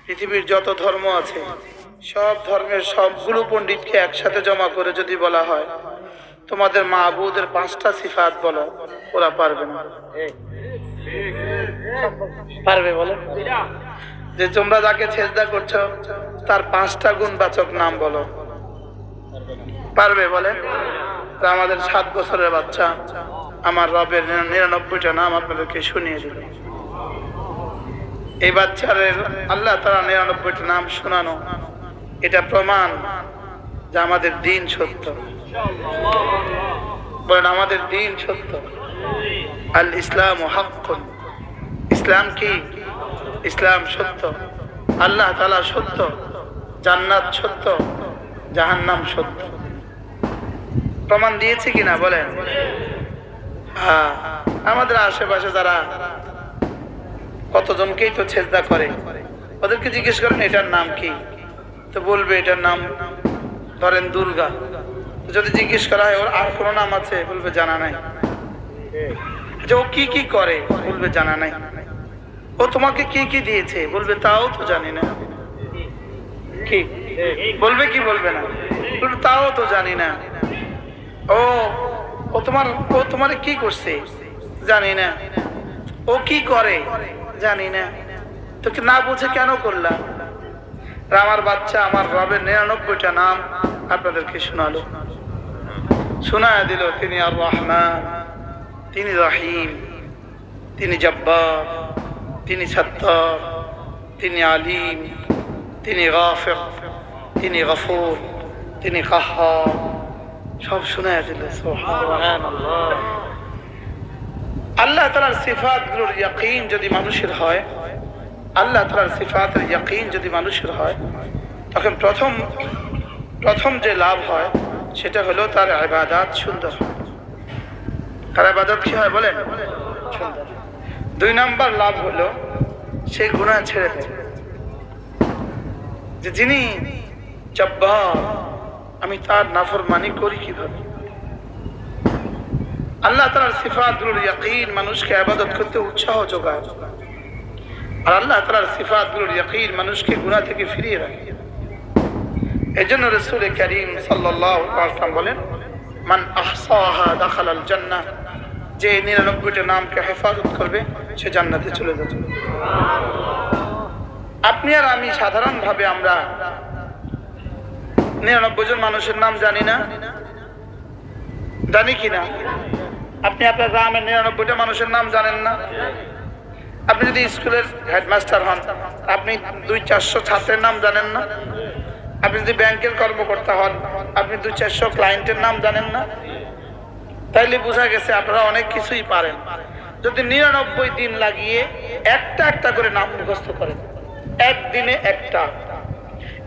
পৃথিবীর যত ধর্ম আছে সব ধর্মের সবগুলো পণ্ডিতকে একসাথে জমা করে যদি বলা হয় তোমাদের মাবুদের 5টা সিফাত বলো, ওরা পারবে না। পারবে বলে যে তোমরা যাকে সেজদা করছো তার 5টা গুণবাচক নাম বলো, পারবে বলে? আমাদের 7 বছরের বাচ্চা আমার রবের 99টা নাম আপনাদেরকে শুনিয়ে দিল। এই বাচ্চাদের আল্লাহ তাআলা 99টা নাম শোনানো, এটা প্রমাণ যে আমাদের দিন সত্য। বলেন আমাদের দিন সত্য। আল ইসলাম হাক্কুন, ইসলাম কি? ইসলাম সত্য, আল্লাহ তাআলা সত্য, জান্নাত সত্য, জাহান্নাম সত্য। প্রমাণ দিয়েছে কিনা বলেন? হ্যাঁ, আমাদের আশেপাশে যারা কতজনকেই তো সেজদা করে, ওদেরকে জিজ্ঞেস করেন এটার নাম কি, তো বলবে এটার নাম ধরেন দুর্গা। যদি জিজ্ঞেস করা হয় ওর আর কোনো নাম আছে, বলবে জানা নাই। যে ও কি কি করে, বলবে জানা নাই। ও তোমাকে কি কি দিয়েছে, বলবে তাও তো জানি না। কি বলবে? কি বলবে না? বলবে তাও তো জানি না। ও ও তোমার কি করছে, জানি না। ও কি করে, জানি না। তোকে না বুঝে কেন করলাম? আমার বাচ্চা আমার রবের 99টা নাম আপনাদেরকে শোনালো, শোনায় দিল। তিনি আর রহমান, তিনি রহিম, তিনি জব্বার, তিনি সত্তার, তিনি আলিম, তিনি গাফির, তিনি গফুর, তিনি কাহ্হার, সব শোনায় দিল। সুবহানাল্লাহ। আল্লাহ তাআলার সিফাতগুলোর ইয়াকিন যদি মানুষের হয়, আল্লাহ তাআলার সিফাতের ইয়াকিন যদি মানুষের হয়, তখন প্রথম যে লাভ হয় সেটা হলো তার ইবাদত সুন্দর হয়। তার ইবাদত কি হয় বলেন? সুন্দর। 2 নাম্বার লাভ হলো সে গুনাহ ছেড়ে দেয়। যে যিনি জব্বার, আমি তার নাফরমানি করি কিভাবে? আল্লাহ তাআলার সিফাতগুলোর ইয়াকিন মানুষকে ইবাদত করতে উৎসাহ যোগায়, আর আল্লাহ তাআলার সিফাতগুলোর ইয়াকিন মানুষকে গুনাহ থেকে ফিরিয়ে রাখে। এজন্য রাসূল কারীম সাল্লাল্লাহু আলাইহি ওয়াসাল্লাম বলেন, মান আহসাহা দাখালাল জান্নাহ, যে 99টা নামকে হেফাজত করবে সে জান্নাতে চলে যাবে। আপনি আর আমি সাধারণভাবে আমরা 99 জন মানুষের নাম জানি না, জানি কি না? আপনি আপনার গ্রামের 99টা মানুষের নাম জানেন না? আপনি যদি স্কুলের হেডমাস্টার হন, আপনি 200-400 ছাত্রের নাম জানেন না? আপনি যদি ব্যাংকের কর্মকর্তা হন, আপনি 200-400 ক্লায়েন্টের নাম জানেন না? তাইলে বোঝা গেছে আপনারা অনেক কিছুই পারেন। যদি 99 দিন লাগিয়ে একটা করে নাম মুখস্থ করেন, একদিনে একটা,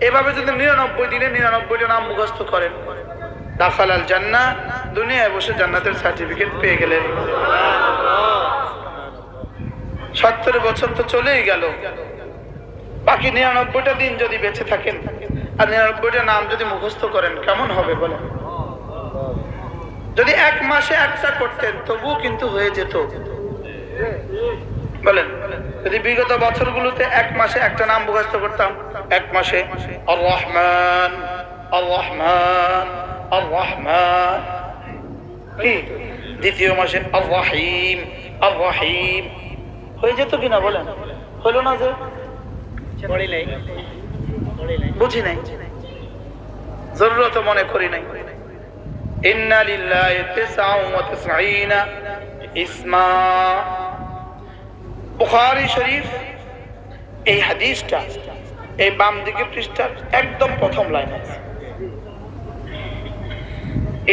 এভাবে যদি 99 দিনে 99টা নাম মুখস্থ করেন, দাখালাল জান্নাহ, দুনিয়ায় বসে জান্নাতের সার্টিফিকেট পেয়ে গেলেন। 70 বছর তো চলেই গেল, বাকি 99টা দিন যদি বেঁচে থাকেন আর 99টা নাম যদি মুখস্থ করেন, কেমন হবে বলেন? যদি 1 মাসে একটা করতেন তবুও কিন্তু হয়ে যেত বলেন। যদি বিগত বছরগুলোতে 1 মাসে একটা নাম মুখস্থ করতাম, 1 মাসে আর রহমান আর রহমান আর রহমান, কি দ্বিতীয় মাসে আর রহিম আর রহিম, হয়ে যেত কিনা বলেন? হলো না যে? বুঝি নাই, জরুরত মনে করি নাই। ইন্না লিল্লাহি 99 ইসমা। বুখারী শরীফ এই হাদিসটা এই বাম দিকে পৃষ্ঠার একদম প্রথম লাইন আছে,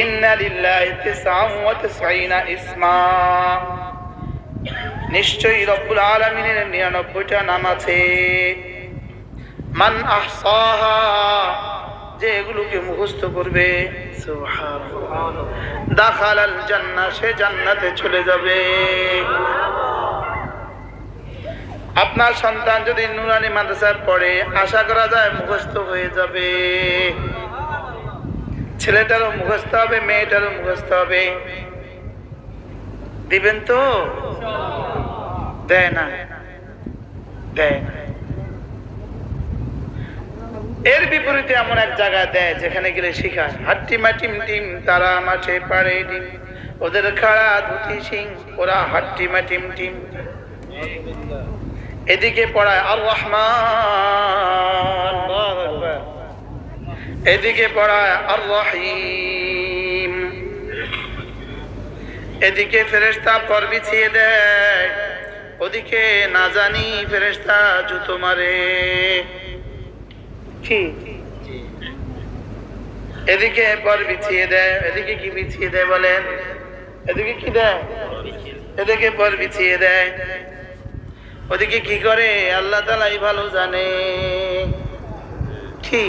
ইন্না লিল্লাহি 99 ইসমা, নিশ্চয়ই রব্বুল আলামিনের 99টা নাম আছে। মান আহসাহা, যে এগুলোকে মুখস্থ করবে, সুবহানাল্লাহ, দাখালাল জান্নাহ, সে জান্নাতে চলে যাবে। আপনার সন্তান যদি নুরানি মাদ্রাসায় পড়ে, আশা করা যায় মুখস্থ হয়ে যাবে। ছেলেটারও মুখস্থ হবে, মেয়েটারও মুখস্থ হবে। দিবেন তো? দেয় না, দেয় না। এর বিপরীতে এমন এক জায়গা দেয় যেখানে গেলে শিখায় হাট্টি মাটিম টিম তারা মাঠে পাড়ে ডিম, ওদের খাড়া ধুতি সিং ওরা হাট্টি মাটিম টিম। এদিকে পড়ায় আর রহমান, এদিকে পড়ায় আর রহিম, এদিকে ফেরেশতা পর বিছিয়ে দেয়, ওদিকে না জানি ফেরেশতা জুতো মারে। কি এদিকে পর বিছিয়ে দেয়, এদিকে কি বিছিয়ে দেয় বলেন? এদিকে কি দেয়? এদিকে পর বিছিয়ে দেয়, ওদিকে কি করে আল্লাহ তাআলাই ভালো জানে। কি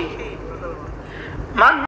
মান